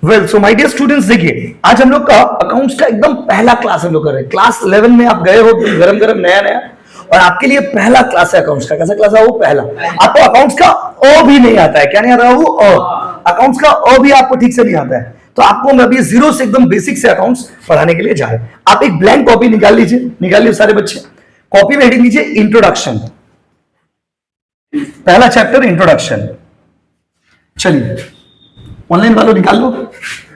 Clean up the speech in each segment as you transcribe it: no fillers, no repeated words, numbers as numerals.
Well so my dear students, देखिए आज हम लोग का अकाउंट्स का एकदम पहला क्लास हम लोग कर रहे हैं। क्लास 11 में आप गए हो गरम गरम नया नया, और आपके लिए पहला क्लास है अकाउंट्स का। कैसा क्लास है वो? पहला। आपको अकाउंट्स का ओ भी नहीं आता है। क्या नहीं आता है वो? ओ। अकाउंट्स का ओ भी आपको ठीक से नहीं आता है, तो आपको मैं अभी जीरो से एकदम बेसिक से अकाउंट्स पढ़ाने के लिए जा रहे हैं। आप एक ब्लैंक कॉपी निकाल लीजिए, निकालिए सारे बच्चे। कॉपी में हेडिंग लीजिए इंट्रोडक्शन, पहला चैप्टर इंट्रोडक्शन। चलिए ऑनलाइन वालों निकाल लो,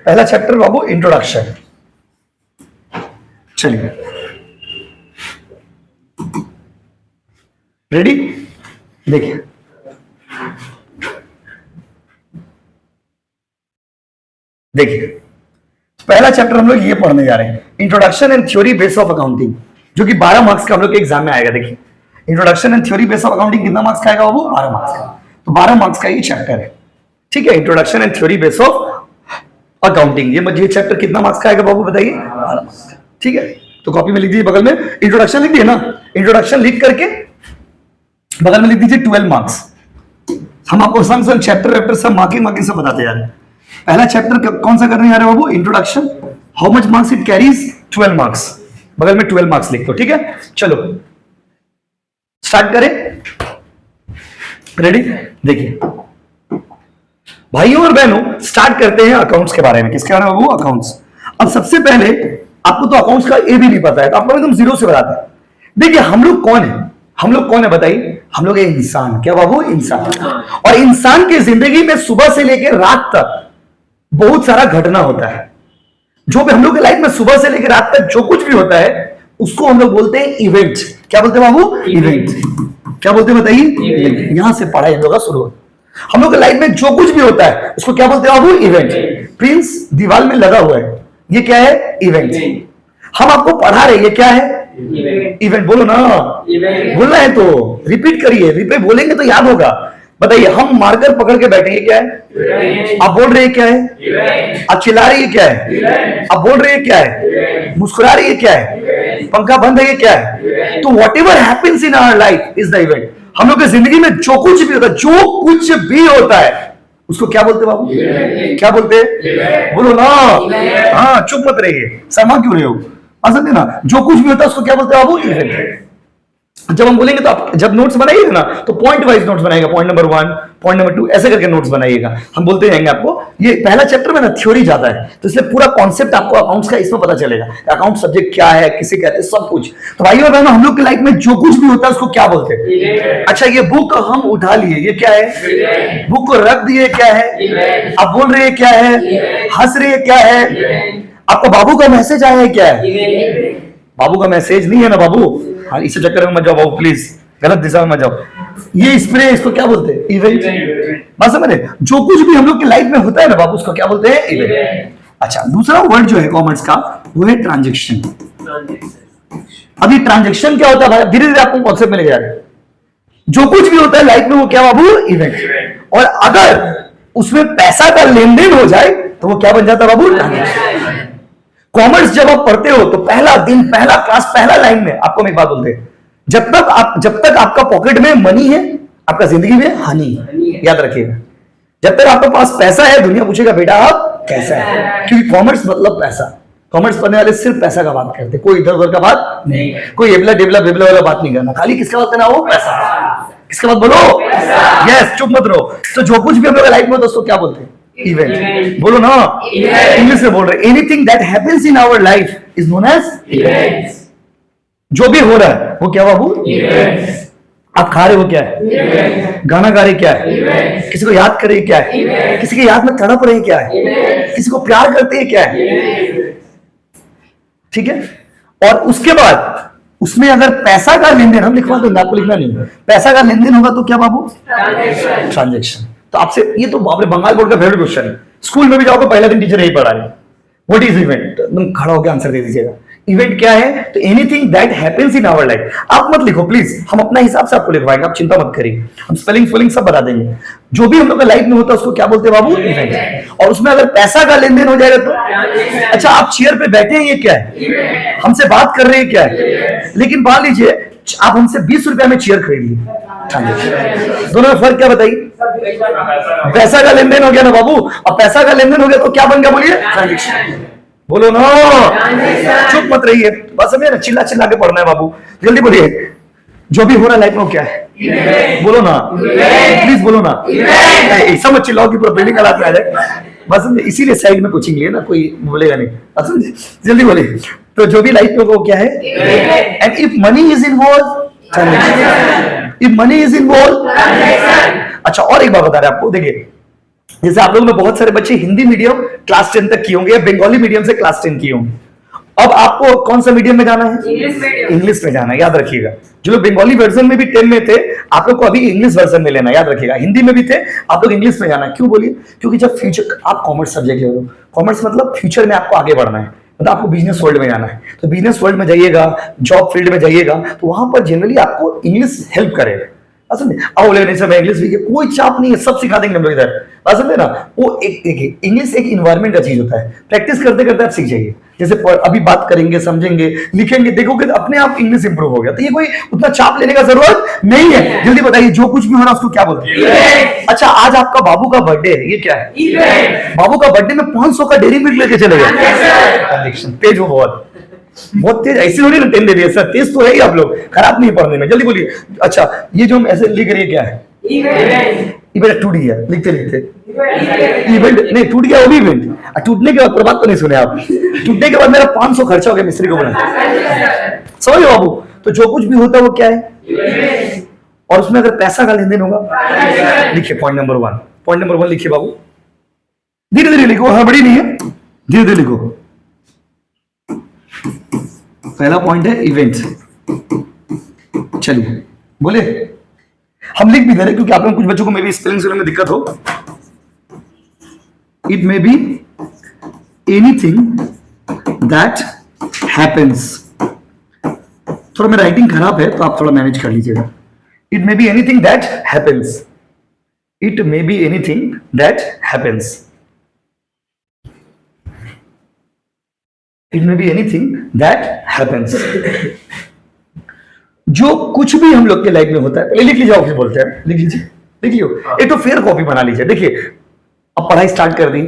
पहला चैप्टर बाबू इंट्रोडक्शन। चलिए रेडी? देखिए देखिए पहला चैप्टर हम लोग ये पढ़ने जा रहे हैं, introduction and theory base of accounting, जो कि 12 मार्क्स का हम लोग के एग्जाम में आएगा। देखिए introduction and theory base of accounting कितना मार्क्स का आएगा बाबू? 12 मार्क्स का। तो 12 मार्क्स का ये चैप्टर है, ठीक है। Introduction and theory base of accounting, ये चैप्टर कितना मार्क्स का आएगा बाबू बताइए? 12 मार्क्स का, ठीक है। तो कॉपी में लिख दीजिए, बगल में इंट्रोडक्शन लिख दिए ना, इंट्रोडक्शन लिख करके बगल में लिख दीजिए 12 मार्क्स। हम आपको संग चैप्टर वैप्टर सब मार्किंग सब बताते जा रहे हैं। पहला चैप्टर कौन सा करने जा रहे हैं बाबू? Introduction. How much marks it carries? 12 marks. बगल में 12 मार्क्स लिख दो, ठीक है। चलो स्टार्ट करें, रेडी? देखिए भाइयों और बहनों, स्टार्ट करते हैं अकाउंट्स के बारे में। किसके बारे में बाबू? अकाउंट्स। अब सबसे पहले आपको तो अकाउंट्स का ए भी नहीं पता है, तो आपको एकदम जीरो से बताते हैं। देखिए हम लोग कौन है? हम लोग कौन है बताइए? हम लोग है इंसान। क्या बाबू? इंसान। और इंसान की जिंदगी में सुबह से लेकर रात तक बहुत सारा घटना होता है। जो भी हम लोग के लाइफ में सुबह से लेकर रात तक जो कुछ भी होता है उसको हम लोग बोलते हैं इवेंट। क्या बोलते हैं बाबू? इवेंट। क्या बोलते हैं बताइए? यहां से पढ़ाई हम लोग का शुरू होता है। हम लोग के लाइफ में जो कुछ भी होता है उसको क्या बोलते हैं बाबू? इवेंट। प्रिंस दीवार में लगा हुआ है, ये क्या है? इवेंट। हम आपको पढ़ा रहे हैं, ये क्या है? इवेंट। बोलो ना, बोलना है तो रिपीट करिए, रिपीट बोलेंगे तो याद होगा। बताइए, हम मार्कर पकड़ के बैठे, क्या है? आप बोल रहे हैं क्या है? आप चिल्ला रही है क्या है? आप बोल रहे हैं क्या है? मुस्कुरा रही है क्या है? पंखा बंद है, ये क्या है? तो whatever happens in our life is the event. हम लोग की जिंदगी में जो कुछ भी होता है, जो कुछ भी होता है उसको क्या बोलते हैं बाबू? क्या बोलते हैं? बोलो ना। हाँ, चुप मत रहिए, शर्मा क्यों रहे हो? समझे ना? जो कुछ भी होता है उसको क्या बोलते हैं बाबू? इवेंट। जब हम बोलेंगे तो आप जब नोट्स बनाइएगा ना, तो पॉइंट वाइज नोट्स बनाइएगा, पॉइंट नंबर 1, पॉइंट नंबर 2, ऐसे करके नोट्स बनाइएगा। हम बोलते जाएंगे आपको। ये पहला चैप्टर में ना थ्योरी ज्यादा है, तो इसलिए पूरा कॉन्सेप्ट आपको अकाउंट्स का इसमें पता चलेगा। अकाउंट सब्जेक्ट क्या है, किसे कहते हैं, सब कुछ। तो भाइयों और बहनों, हम लोग की लाइफ में जो कुछ भी होता है उसको क्या बोलते हैं? अच्छा, ये बुक हम उठा लिए, ये क्या है? बुक को रख दिए, क्या है? आप बोल रहे हैं क्या है? हंस रहे हैं, क्या है? आपका बाबू का मैसेज आया है, क्या है? बाबू का मैसेज नहीं है ना बाबू। हाँ, इस चक्कर में मत जाओ बाबू, प्लीज गलत दिशा में मत जाओ। ये स्प्रे, इसको क्या बोलते हैं? इवेंट। बात समझ रहे? जो कुछ भी हम लोग की लाइफ में होता है ना बाबू, उसको क्या बोलते हैं? इवेंट। अच्छा, दूसरा वर्ड जो है कॉमर्स का, वो है ट्रांजेक्शन। अभी ट्रांजेक्शन क्या होता है भाई? धीरे धीरे आपको कॉन्सेप्ट में ले जा रहे हैं। जो कुछ भी होता है लाइफ में वो क्या बाबू? इवेंट। और अगर उसमें पैसा का लेन देन हो जाए तो वो क्या बन जाता है बाबू? ट्रांजेक्शन। कॉमर्स जब आप पढ़ते हो तो पहला दिन, पहला क्लास, पहला लाइन में आपको हम एक बात बोलते हैं, जब तक आपका पॉकेट में मनी है, आपका जिंदगी में हानि है। याद रखिएगा, जब तक आपके पास पैसा है, दुनिया पूछेगा बेटा आप कैसा है, क्योंकि कॉमर्स मतलब पैसा। कॉमर्स पढ़ने वाले सिर्फ पैसा का बात करते, कोई इधर उधर का बात नहीं, कोई एबला डेबला बेबला वाला बात नहीं करना, खाली किसका बात करना? वो पैसा। किसका बात बोलो? यस, चुप मत रहो। तो जो कुछ भी हम लोग लाइफ में दोस्तों क्या बोलते हैं? इवेंट। बोलो ना, इंग्लिश में बोल रहे। Anything that happens in our life is known as events. जो भी हो रहा है वो क्या बाबू? इवेंट्स। आप खा रहे हो, क्या है? गाना गा रहे, क्या है? किसी को याद कर रहे, क्या है? किसी के याद में तड़प रहे, क्या है? किसी को प्यार करते हैं, क्या है? ठीक है। और उसके बाद उसमें अगर पैसा का लेन देन, हम लिखवा दो, आपको लिखना नहीं, पैसा का लेन देन होगा तो क्या बाबू? ट्रांजेक्शन। तो आपसे ये तो बाप रे, बंगाल बोर्ड का फेवरेट क्वेश्चन है। स्कूल में भी जाओगे, पहला दिन टीचर यही पढ़ा रहे, व्हाट इज इवेंट? एकदम खड़ा होकर आंसर दे दीजिएगा। इवेंट क्या है? तो anything that happens in our life. आप मत लिखो प्लीज, हम अपना हिसाब से आपको लिखवाएंगे, आप चिंता मत करिए, हम स्पेलिंग स्पेलिंग सब बता देंगे। जो भी हम लोग का लाइफ में होता है उसको क्या बोलते हैं बाबू? इवेंट। और उसमें अगर पैसा का लेन देन हो जाएगा तो अच्छा, आप चेयर पे बैठे हैं, ये क्या है? हमसे बात कर रहे हैं, क्या है? लेकिन मान लीजिए आप हमसे 20 रुपया में चेयर खरीद ली, दोनों में फर्क क्या बताइए? पैसा का लेन देन हो गया ना बाबू, अब पैसा का लेन देन हो गया तो क्या बन गया बोलिए? ट्रांजेक्शन। बोलो ना, चुप मत रहिए, बस हमें ना चिल्ला चिल्ला के पढ़ना है बाबू, जल्दी बोलिए। जो भी हो रहा है लाइफ में क्या है? बोलो ना, प्लीज बोलो ना, ऐसा मत चिल्लाओ कि पूरा बिल्डिंग हालात में आ जाए। बस समझे, इसीलिए साइड में कोचिंग लिए ना, कोई बोलेगा नहीं, बस समझे, जल्दी बोलिए। तो जो भी लाइफ में वो क्या है? And if money is involve, if money is involve. अच्छा, और एक बात बता रहे आपको, देखिए जैसे आप लोगों में बहुत सारे बच्चे हिंदी मीडियम क्लास 10 तक किए होंगे या बंगाली मीडियम से क्लास 10 किए होंगे। अब आपको कौन सा मीडियम में जाना है? इंग्लिश में जाना है, याद रखिएगा। जो लोग बंगाली वर्जन में भी 10 में थे, आप लोग को अभी इंग्लिश वर्जन में लेना, याद रखिएगा। हिंदी में भी थे, आप लोग इंग्लिश में जाना है। क्यों बोलिए? क्योंकि जब फ्यूचर, आप कॉमर्स सब्जेक्ट ले रहे हो, कॉमर्स मतलब फ्यूचर में आपको आगे बढ़ना है, मतलब आपको बिजनेस वर्ल्ड में जाना है, तो बिजनेस वर्ल्ड में जाइएगा, जॉब फील्ड में जाइएगा, तो वहां पर जनरली आपको इंग्लिश हेल्प करेगा। समझे? अब बोले नहीं सर मैं इंग्लिश भी, कोई चाप नहीं है, सब सिखा देंगे हम लोग इधर, समझे ना। वो एक इंग्लिश एक इन्वायरमेंट का चीज होता है, प्रैक्टिस करते करते आप सीख जाइए। जैसे अभी बात करेंगे, समझेंगे, लिखेंगे, देखोगे तो अपने आप इंग्लिश इंप्रूव हो गया। तो ये कोई उतना चाप लेने का जरूरत नहीं है। जल्दी बताइए, जो कुछ भी हो रहा है उसको क्या बोलते हैं? अच्छा, आज आपका बाबू का बर्थडे है, ये क्या है? बाबू का बर्थडे में 500 का डेयरी मिल्क लेके चले गए। ट्रांजेक्शन तेज हो, बहुत तेज, ऐसे थोड़ी ना 10 दे दिया सर, तेज तो है ही, आप लोग खराब नहीं पढ़ने में, जल्दी बोलिए। अच्छा, ये जो हम ऐसे लिख रही है क्या है? इवेंट। टूट गया लिखते लिखते, इवेंट नहीं टूट गया, वो भी इवेंट। टूटने के बाद प्रभात तो नहीं सुने आप, टूटने के बाद मेरा 500 खर्चा हो गया मिस्त्री को बना, समझ लो बाबू। तो जो कुछ भी होता है वो क्या है? और उसमें अगर पैसा का लेन देन होगा, लिखिए पॉइंट नंबर 1, पॉइंट नंबर 1 लिखिए बाबू, धीरे धीरे लिखो, हड़बड़ी नहीं है, धीरे धीरे लिखो। पहला पॉइंट है इवेंट। चलिए बोले, हम लिख भी दे रहे क्योंकि आप लोग कुछ बच्चों को मे भी स्पेलिंग सुनने में दिक्कत हो। It may be anything that happens. थोड़ा मेरा राइटिंग खराब है तो आप थोड़ा मैनेज कर लीजिएगा। It may be anything that happens, it may be anything that happens, it may be anything that happens. जो कुछ भी हम लोग के लाइफ में होता है, पहले लिख लीजिए, ऑफिस बोलते हैं, लिख लीजिए, लिख लियो, एक तो फेयर कॉपी बना लीजिए। देखिए अब पढ़ाई स्टार्ट कर दी,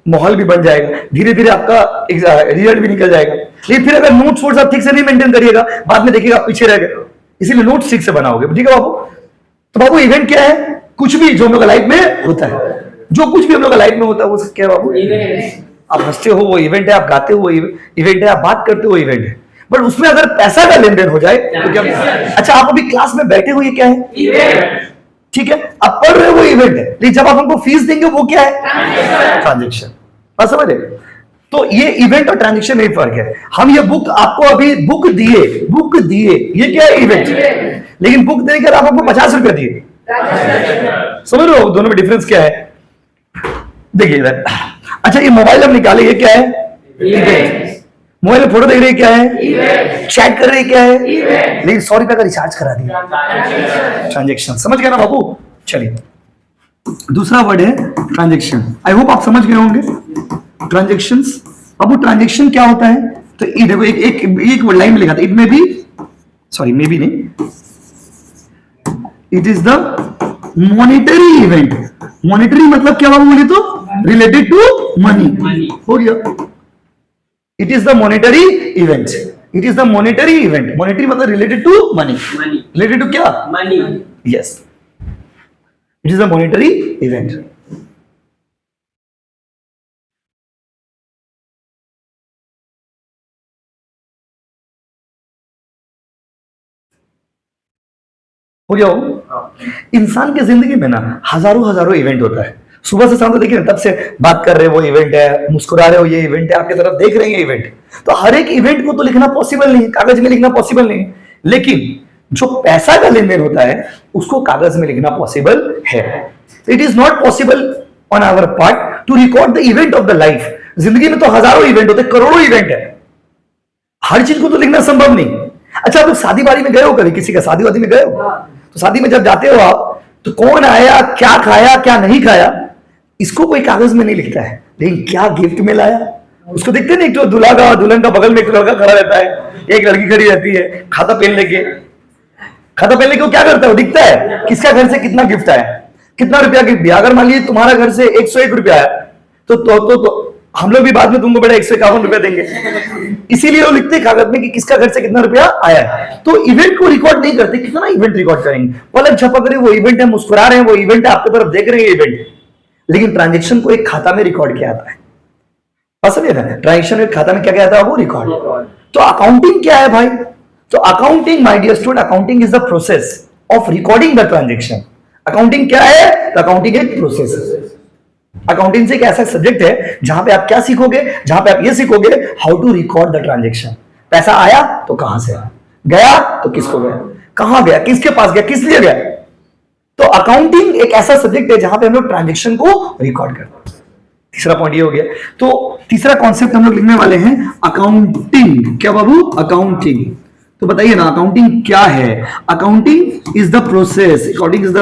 माहौल भी बन जाएगा, धीरे धीरे आपका रिजल्ट भी निकल जाएगा। लेकिन फिर अगर नोट्स वोट्स आप ठीक से नहीं मेंटेन करिएगा, बाद में देखिएगा आप पीछे रह गए, इसीलिए नोट्स ठीक से बनाओगे, ठीक है बाबू। तो बाबू इवेंट क्या है? कुछ भी जो हम लोग लाइफ में होता है, जो कुछ भी हम लोग लाइफ में होता है वो क्या है बाबू? आप हंसते हो वो इवेंट है, आप गाते हो वो इवेंट है, आप बात करते हो वो इवेंट है। बट उसमें अगर पैसा का लेन देन हो जाए तो क्या? अच्छा, आप अभी क्लास में बैठे हो, ये क्या है? ठीक है, आप पढ़ रहे हो वो इवेंट है, लेकिन जब आप हमको फीस देंगे वो क्या है? ट्रांजेक्शन। बात समझ रहे? तो ये इवेंट और ट्रांजेक्शन में फर्क है। हम ये बुक आपको अभी बुक दिए, ये क्या है? इवेंट। लेकिन बुक देकर आप हमको 50 रुपए दिए, समझ रहे हो दोनों में डिफरेंस क्या है? देखिए इधर, अच्छा ये मोबाइल हम निकाले, ये क्या है? इवेंट। मोबाइल में फोटो देख रहे हैं, क्या है? चैट कर रहे हैं, क्या है? लेकिन 100 रुपए का रिचार्ज करा दिया, ट्रांजेक्शन। समझ गया ना बाबू? चलिए दूसरा वर्ड है ट्रांजेक्शन। आई होप आप समझ गए होंगे ट्रांजेक्शंस। अब वो ट्रांजेक्शन क्या होता है? तो ये देखो, एक लाइन में लिखा था, it may be, sorry maybe नहीं, it is the monetary event. Monetary मतलब क्या बाबू बोले तो? Related to money. हो गया, it is the monetary event, it is the monetary event. Monetary मतलब related to money, related to क्या? Money. Yes, it is the monetary event. हो गया हो? इंसान की जिंदगी में ना हजारों इवेंट होता है। सुबह से शाम तक देखिए, तब से बात कर रहे हो वो इवेंट है, मुस्कुरा रहे हो ये इवेंट है, आपकी तरफ देख रहे हैं ये इवेंट। तो हर एक इवेंट को तो लिखना पॉसिबल नहीं है, कागज में लिखना पॉसिबल नहीं है। लेकिन जो पैसा का लेन देन होता है उसको कागज में लिखना पॉसिबल है। It is not possible on our part to record the event of the life. जिंदगी में तो हजारों इवेंट होते, करोड़ों इवेंट है, हर चीज को तो लिखना संभव नहीं। अच्छा, आप शादी बाड़ी में गए हो, कभी किसी का शादी वादी में गए हो? तो शादी में जब जाते हो आप, तो कौन आया, क्या खाया, क्या नहीं खाया, इसको कोई कागज में नहीं लिखता है। लेकिन क्या गिफ्ट में लाया उसको देखते नहीं। एक तो दूल्हा का, दुल्हन का बगल में एक लड़का खड़ा रहता है, एक लड़की खड़ी रहती है, खाता पेन लेके। खाता पेन लेके वो क्या करता है? वो दिखता है किसका घर से कितना गिफ्ट आया। कितना रुपया की बिया, अगर मान लीजिए तुम्हारा घर से 101 रुपया है तो हम लोग भी बाद में तुमको बड़ा 151 रुपया देंगे, इसीलिए वो लिखते हैं कागज में कि किसका घर से कितना रुपया आया है। तो इवेंट को रिकॉर्ड नहीं करते, कितना इवेंट रिकॉर्ड करेंगे, पलक झपक रहे वो इवेंट है, मुस्कुरा रहे हैं वो इवेंट है, आपकी तरफ देख रहे हैं इवेंट, लेकिन ट्रांजेक्शन को एक खाता में रिकॉर्ड किया जाता है। समझे ना, ट्रांजेक्शन एक खाता में क्या किया जाता है, वो रिकॉर्ड। तो अकाउंटिंग क्या है भाई, तो accounting my dear student, accounting is the process of recording the transaction. Accounting क्या है, अकाउंटिंग एक प्रोसेस है। अकाउंटिंग से एक ऐसा सब्जेक्ट है जहां पे आप क्या सीखोगे, जहां पे आप ये सीखोगे how to record the transaction. पैसा आया तो कहां से आया, गया तो किसको गया, कहां गया, किसके पास गया, किस लिए गया। तो अकाउंटिंग एक ऐसा सब्जेक्ट है जहां पे हम लोग ट्रांजेक्शन को रिकॉर्ड करते हैं। तीसरा पॉइंट ये हो गया। तो तीसरा कॉन्सेप्ट हम लोग लिखने वाले हैं अकाउंटिंग। क्या बाबू, अकाउंटिंग। तो बताइए ना अकाउंटिंग क्या है। Accounting is the process, accounting is the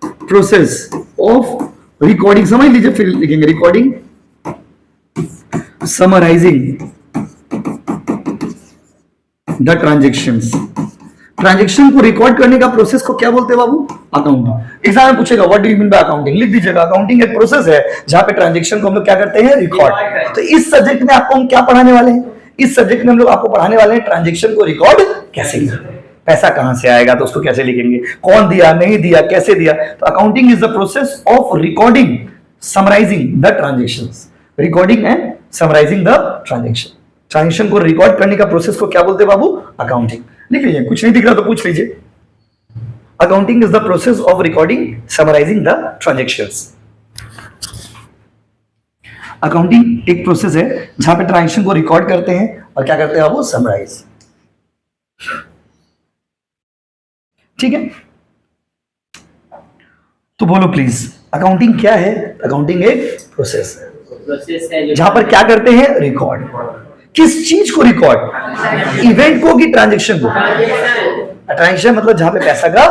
process of recording, समझ लीजिए फिर लिखेंगे recording, summarising the transactions. Transaction को रिकॉर्ड करने का प्रोसेस को क्या बोलते हैं बाबू, अकाउंटिंग। एग्जाम में पूछेगा what do you mean by accounting, लिख दीजिएगा अकाउंटिंग एक प्रोसेस है जहां पे ट्रांजेक्शन को हम लोग क्या करते हैं, रिकॉर्ड। तो इस सब्जेक्ट में आपको हम क्या पढ़ाने वाले हैं, इस सब्जेक्ट में हम लोग आपको पढ़ाने वाले हैं ट्रांजेक्शन को रिकॉर्ड कैसे किया, पैसा कहां से आएगा तो उसको कैसे लिखेंगे, कौन दिया नहीं दिया कैसे दिया। तो accounting is the process of recording summarising the transactions, recording and summarising the transaction. Transaction को रिकॉर्ड करने का प्रोसेस को क्या बोलते हैं बाबू, अकाउंटिंग। लिख लीजिए, कुछ नहीं दिख रहा तो पूछ लीजिए। Accounting is the process of recording summarising the transactions. Accounting एक प्रोसेस है जहां पे ट्रांजेक्शन को रिकॉर्ड करते हैं और क्या करते हैं वो समराइज। ठीक है, तो बोलो प्लीज अकाउंटिंग क्या है। अकाउंटिंग एक प्रोसेस है जहां पर क्या करते हैं, रिकॉर्ड। किस चीज को रिकॉर्ड, इवेंट को कि ट्रांजेक्शन को। ट्रांजेक्शन मतलब जहां पे पैसा का,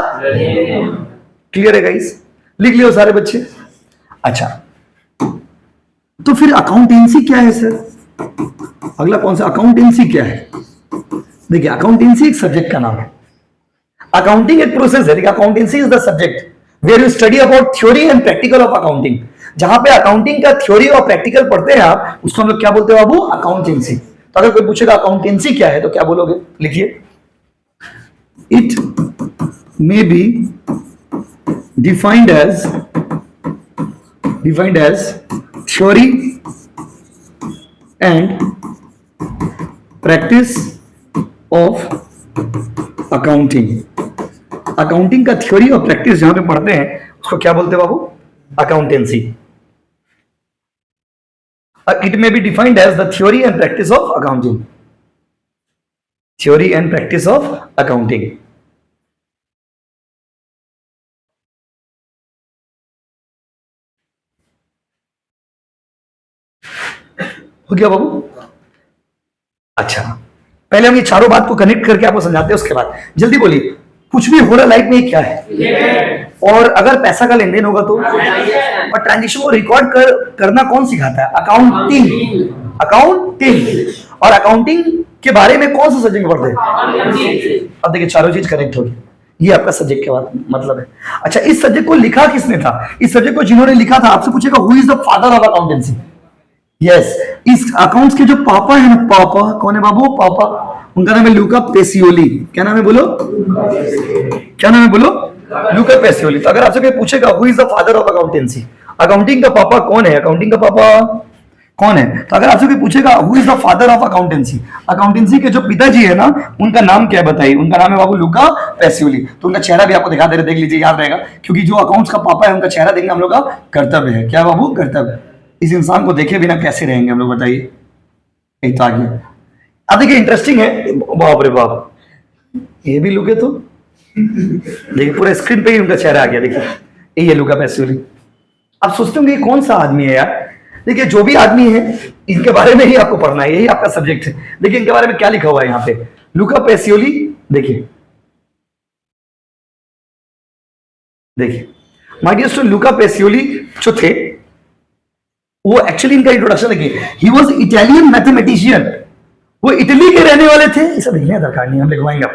क्लियर है गाइस, लिख लियो सारे बच्चे। अच्छा, तो फिर अकाउंटेंसी क्या है सर, अगला कौन सा, अकाउंटेंसी क्या है। देखिए अकाउंटेंसी एक सब्जेक्ट का नाम है, अकाउंटिंग एक प्रोसेस है, accountancy is the subject where you study about theory and practical of accounting. जहां पे अकाउंटिंग का थ्योरी और प्रैक्टिकल पढ़ते हैं आप, उसको हम लोग क्या बोलते हैं बाबू, अकाउंटेंसी। तो अगर कोई पूछेगा अकाउंटेंसी क्या है तो क्या बोलोगे, लिखिए it may be defined as theory and practice of accounting. Accounting का थ्योरी और प्रैक्टिस जहां पे पढ़ते हैं उसको क्या बोलते हैं बाबू, accountancy. It may be defined as the theory and practice of accounting, theory and practice of accounting. हो गया बाबू। अच्छा, पहले हम ये चारों बात को कनेक्ट करके आपको समझाते हैं, उसके बाद जल्दी बोलिए कुछ भी हो रहा लाइफ में क्या है, और अगर पैसा का लेन देन होगा तो, और ट्रांजेक्शन को रिकॉर्ड करना कौन सिखाता है, अकाउंटिंग। अकाउंटिंग और अकाउंटिंग के बारे में कौन सा सब्जेक्ट पढ़ते हैं। अब देखिए चारों चीज कनेक्ट होगी, ये आपका सब्जेक्ट का मतलब है। अच्छा, इस सब्जेक्ट को लिखा किसने था, इस सब्जेक्ट को जिन्होंने लिखा था, आपसे पूछेगा who is the father of accountancy. Yes, इस अकाउंट्स के जो पापा है ना, पापा कौन है बाबू, पापा, उनका नाम है लूका पेसियोली। क्या नाम है बोलो, क्या नाम है बोलो, लूका पेसियोली। तो अगर आपसे कोई पूछेगा who is the father of accountancy, accounting का पापा कौन है, अकाउंटिंग का पापा कौन है, तो अगर आपसे कोई पूछेगा who is the father of accountancy, accountancy के जो पिताजी है ना उनका नाम क्या है बताइए, उनका नाम है बाबू लूका पेसियोली। तो उनका चेहरा भी आपको दिखा दे रहे, देख लीजिए, याद रहेगा, क्योंकि जो अकाउंट्स का पापा है उनका चेहरा देखना हम लोग का कर्तव्य है। क्या बाबू, कर्तव्य। इस इंसान को देखे बिना कैसे रहेंगे हम लोग, बताइए। एक तो आगे अब देखिए इंटरेस्टिंग है, बाप रे बाप, ये भी लुक है। तो देखिए पूरे स्क्रीन पे ही उनका चेहरा आ गया, देखिए ये लूका पेसियोली। आप सोचते होंगे कौन सा आदमी है यार। देखिए जो भी आदमी है इनके बारे में ही आपको पढ़ना है, यही आपका सब्जेक्ट है। देखिए इनके बारे में क्या लिखा हुआ है यहाँ पे, लूका पेसियोली। देखिए देखिए my dear student, Luka Pacioli जो थे वो एक्चुअली, इनका इंट्रोडक्शन देखिए, ही वाज इटालियन मैथमेटिशियन। वो इटली के रहने वाले थे, ये सब दरकार नहीं, हम लिखवाएंगे।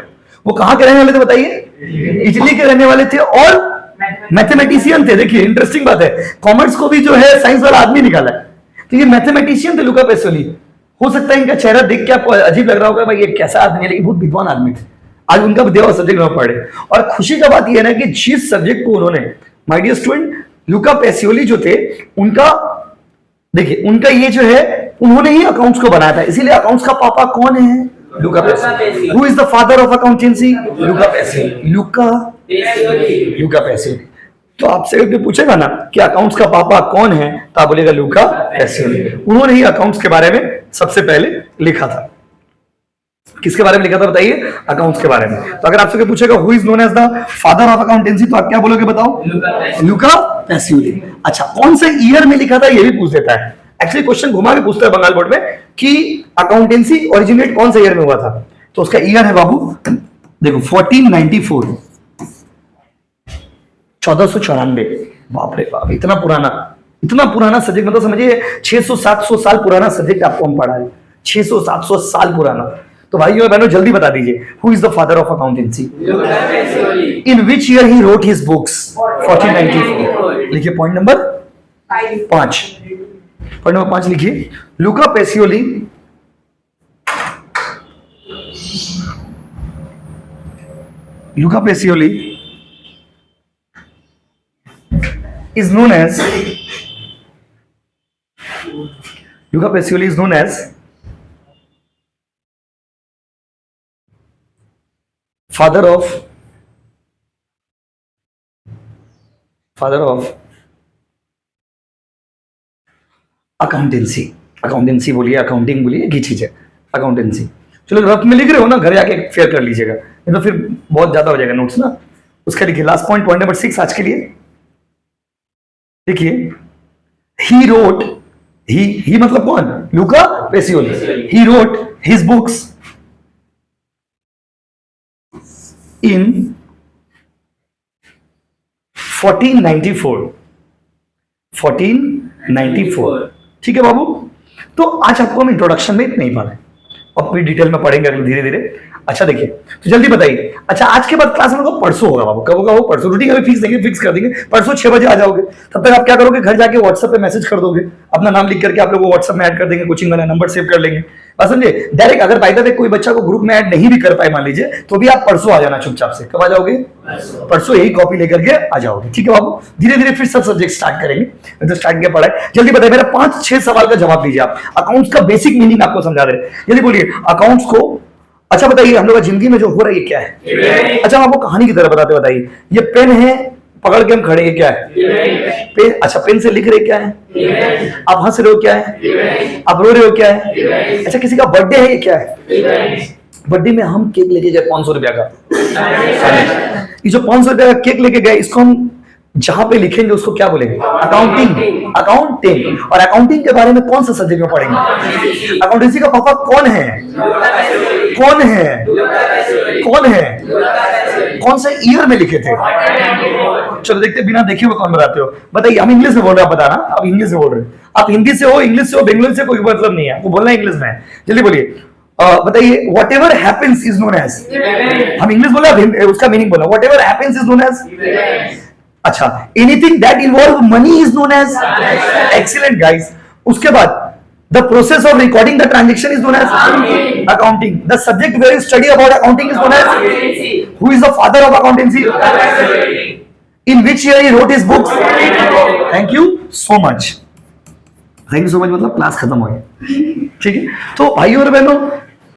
वो कहां के रहने वाले थे बताइए, इटली के रहने वाले थे, और मैथमेटिशियन थे। देखिए इंटरेस्टिंग बात है, कॉमर्स को भी जो है साइंस वाला आदमी निकाला है, तो ये मैथमेटिशियन थे लुका पैसियोली। हो सकता है इनका चेहरा देख के आपको अजीब लग रहा होगा, भाई ये कैसा आदमी है, लेकिन बहुत विद्वान आदमी थे। आज उनका देवा सब्जेक्ट में पढ़े, और खुशी का बात यह है ना कि जिस सब्जेक्ट को उन्होंने, my dear student, Luca Pacioli जो थे, उनका देखिए उनका ये जो है, उन्होंने ही अकाउंट्स को बनाया था। इसीलिए अकाउंट्स का पापा कौन है? Luca Pacioli. Who is the father of accountancy? Luca Pacioli. Luca Pacioli. तो आपसे कोई पूछेगा ना कि अकाउंट्स का पापा कौन है, तो आप बोलेगा लुका पैसियोली। उन्होंने ही अकाउंट्स के बारे में सबसे पहले लिखा था। किसके बारे में लिखा था बताइए? अकाउंट्स के बारे में। तो अगर आपसे कोई पूछेगा who is known as the father of accountancy, तो आप क्या बोलोगे बताओ? Luca Pacioli. अच्छा, कौन से ईयर में लिखा था ये भी पूछ देता है। एक्चुअली क्वेश्चन घुमा के पूछता है बंगाल बोर्ड में कि अकाउंटेंसी ओरिजिनेट कौन से ईयर में हुआ था, तो उसका ईयर है बाबू, देखो 1494, 1494। बाप रे बाप, इतना पुराना सब्जेक्ट, मतलब समझिए 600-700 साल पुराना सब्जेक्ट आपको हम पढ़ा है, 600-700 साल पुराना। तो भाइयों और बहनों जल्दी बता दीजिए, who is the father of accountancy? In which year he wrote his books? 1494। लिखिए पॉइंट नंबर 5। पॉइंट नंबर 5 लिखिए, Luca Pacioli is known as father of accountancy बोलिए, अकाउंटिंग बोलिए, एक ही चीज है अकाउंटेंसी। चलो रफ में लिख रहे हो ना, घर जाके फेयर कर लीजिएगा, नहीं तो फिर बहुत ज्यादा हो जाएगा नोट्स ना। उसका लिखिए लास्ट पॉइंट नंबर 6 आज के लिए। देखिए, ही रोट, ही मतलब कौन? Luca Pacioli. He wrote his books in 1494। ठीक है बाबू। तो आज आपको हम इंट्रोडक्शन में इतना ही पढ़ा है, और फिर डिटेल में पढ़ेंगे धीरे धीरे। अच्छा देखिए, तो जल्दी बताइए। अच्छा, आज के बाद क्लास में होगा परसों होगा बाबू। कब होगा वो? परसों। रूटीन अभी फिक्स कर देंगे, परसों 6 बजे आ जाओगे। तब तक आप क्या करोगे? घर जाके व्हाट्सएप पे मैसेज कर दोगे, अपना नाम लिख करके आप लोग व्हाट्सएप में ऐड कर देंगे, कोचिंग वाला नंबर सेव कर लेंगे, समझे? डायरेक्ट अगर बाय द वे कोई बच्चा को ग्रुप में ऐड नहीं भी कर पाए मान लीजिए, तो भी आप परसों आ जाना चुपचाप से। कब आ जाओगे? परसों यही कॉपी लेकर के आ जाओगे। ठीक है बाबू, धीरे धीरे फिर सब सब्जेक्ट स्टार्ट करेंगे। तो स्टार्ट किया पढ़ाई। जल्दी बताइए, मेरा 5-6 सवाल का जवाब दीजिए आप। अकाउंट्स का बेसिक मीनिंग आपको समझा दे रहे, जल्दी बोलिए अकाउंट्स को। अच्छा बताइए, हम लोग का जिंदगी में जो हो रहा है ये क्या है? अच्छा, हम आपको कहानी की तरह बताते बताइए। ये पेन है, पकड़ के हम खड़े, ये क्या है? पेन। अच्छा, पेन से लिख रहे क्या है? आप हंस रहे हो, क्या है? आप रो रहे हो, क्या है? अच्छा, किसी का बर्थडे है, ये क्या है? बर्थडे में हम केक लेके गए 500 रुपया का। ये जो 500 रुपया का केक लेके गए, इसको हम जहां पे लिखेंगे उसको क्या बोलेंगे? अकाउंटिंग। और अकाउंटिंग के बारे में कौन सा सब्जेक्ट में पढ़ेंगे? अकाउंटेंसी का पापा कौन है? कौन से ईयर में लिखे थे? चलो देखते, बिना देखे हुए कौन बताते हो? बताइए। हम इंग्लिश में बोल रहे हैं, आप बताना। आप इंग्लिश में बोल रहे हैं, आप हिंदी से हो, इंग्लिश से हो, बेंगलोर से, कोई मतलब नहीं है, आपको बोलना इंग्लिश में है। जल्दी बोलिए। बताइए, whatever happens is known as. हम इंग्लिश बोला, उसका मीनिंग बोला। Whatever happens is known as. अच्छा, anything that involve money is known as. Excellent guys. उसके बाद the process of recording the transaction is known as accounting. The subject where you study about accounting is known as. Who is the father of accountancy? In which year he wrote his books? Thank you so much. मतलब class खत्म हो गई। ठीक है, तो भाइयों और बहनों,